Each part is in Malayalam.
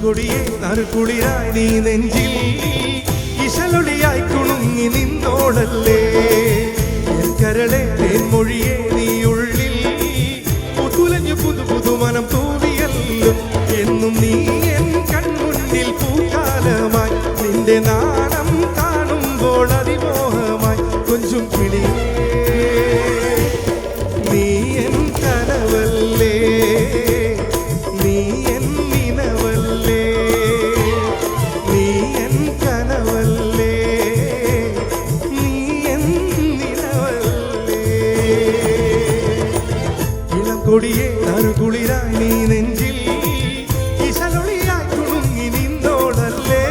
കൊടിയെ നറുകുളിരായി നീ നെഞ്ചിൽ ഇശലൊളിയായി കുണുങ്ങി നിന്നോളല്ലേ കരളെ തേൻമൊഴിയെ നീ ഉള്ളിൽ പുതുലഞ്ഞു പുതു പുതുമനം തൂവിയല്ലോ എന്നും നീ എൻ കൺമുന്നിൽ പൂക്കാലമായി നിന്റെ നാണം കാണുമ്പോൾ അതിമോഹമായി കൊഞ്ചും കിളിയേ നീ എൻ കനവല്ലേ നീ എൻ നിനവല്ലേ നീ എൻ കനവല്ലേ നീ എൻ നിനവല്ലേ ഇളം കൊടിയെ നറുകുളിരായി നീ നെഞ്ചിൽ ഇശലൊളിയായി കുണുങ്ങി നിന്നോളല്ലേ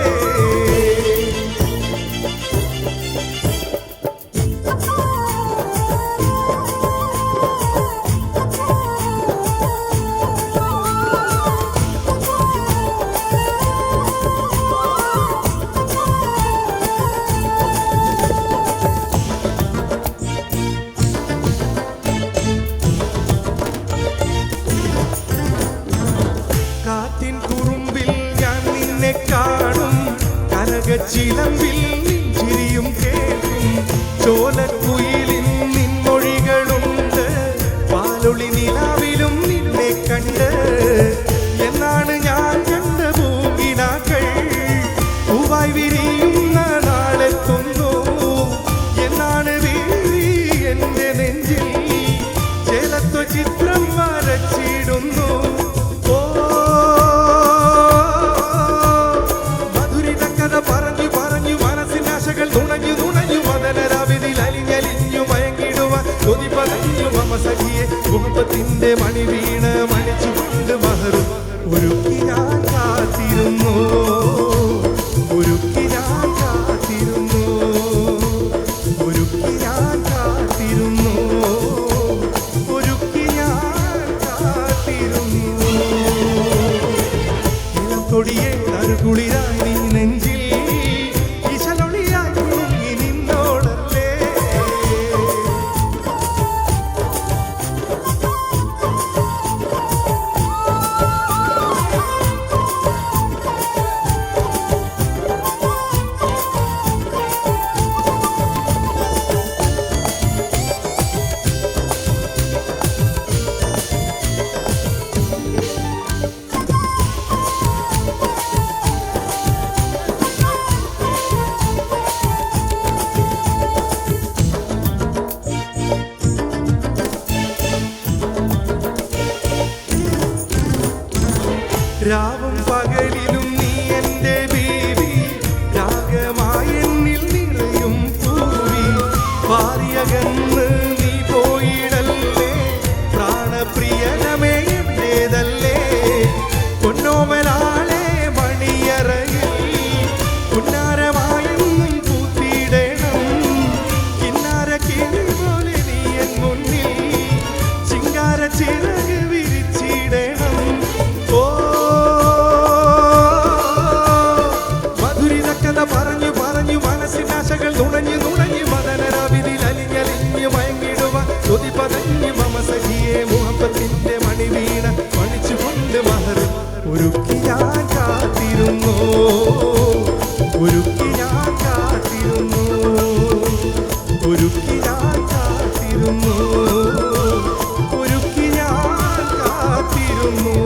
കാറ്റിൻ കുറുമ്പിൽ ഞാൻ നിന്നെ കാണും കനകച്ചിലമ്പിൽ ചിരിയും കേൾക്കും ചോലക്കുയിലിൻ നിൻമൊഴികളുണ്ട് പാലൊളി നിലാവിലും നിന്നെ കണ്ട് എന്നാണ് ഞാൻ കണ്ട പൂങ്കിനാക്കൾ പൂവായി വിരിയുന്ന നാളെത്തുന്നു എന്നാണ് വീഴി എന്റെ നെഞ്ചിൽ ചേലത്തു ചിത്രം വരച്ചിടുന്നു പറഞ്ഞു പറഞ്ഞു മനസ്സിനാശകൾ നുണഞ്ഞു നുണഞ്ഞു മദനരാവിതിൽ അലിഞ്ഞലിഞ്ഞു മയങ്ങിടുവാൻ കൊതി പതഞ്ഞു മമ സഖിയെ മുഹബത്തിന്റെ മണി വീണ മണിച്ചുകൊണ്ട് മഹറും ഒരുക്കി ഞാൻ കാത്തിരുന്നു ഒരുക്കി ഞാൻ കാത്തിരുന്നു ഒരുക്കി ഞാൻ കാത്തിരുന്നു ഒരുക്കി ഞാൻ കാത്തിരുന്നു ഇളം കൊടിയെ നറുകുളിരായി നീ നെഞ്ചിൽ ഇശലൊളിയായി കുണുങ്ങി നിന്നോളല്ലേ രാവും പകലിലും നീ എന്റെ ബീവി രാഗമായി എന്നിൽ നിറയും പൂവി വാരിയകന്ന് നീ പോയിടല്ലേ പ്രാണപ്രിയനമേ എന്റേതല്ലേ പൊന്നോമലാളെ മണിയറയിൽ പുന്നാരമായെന്നും പൂത്തിടണം കിന്നാര കിളി പോലെ നീ എൻ മുന്നിൽ ചിങ്കാര ചിറക് വിരിച്ചിടണം പറഞ്ഞു പറഞ്ഞു മനസ്സിനാശകൾ നുണഞ്ഞു നുണഞ്ഞു മദനരാവിതിൽ അലിഞ്ഞലിഞ്ഞു മയങ്ങിടുവാൻ കൊതി പതഞ്ഞു മമ സഖിയെ മുഹബത്തിന്റെ മണി വീണ മണിച്ചുകൊണ്ട് മഹറും ഒരുക്കി ഞാൻ കാത്തിരുന്നു ഒരുക്കി ഞാൻ കാത്തിരുന്നു ഒരുക്കി ഞാൻ കാത്തിരുന്നു ഒരുക്കി ഞാൻ കാത്തിരുന്നു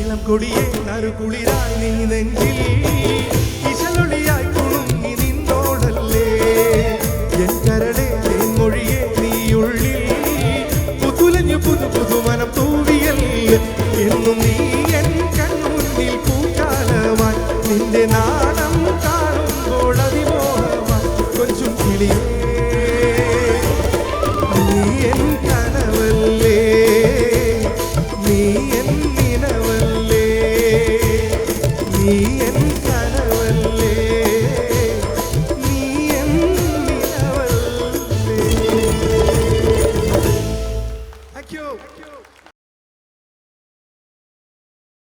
ഇളം കൊടിയെ നറുകുളിരായി നീ നെഞ്ചിൽ ഇശലൊളിയായി കുണുങ്ങി നിന്നോളല്ലേ എൻ കരളെ തേൻമൊഴിയെ നീ ഉള്ളിൽ പുതുലഞ്ഞു പുതു പുതുമനം തൂവിയല്ലേ എന്നും നീ എൻ കൺമുന്നിൽ പൂക്കാലമായി നിന്റെ നാണം കാണുമ്പോൾ അതിമോഹമായി കൊഞ്ചും കിളിയേ നീ എൻ കനവല്ലേ നീ എൻ നിനവല്ലേ നീ എൻ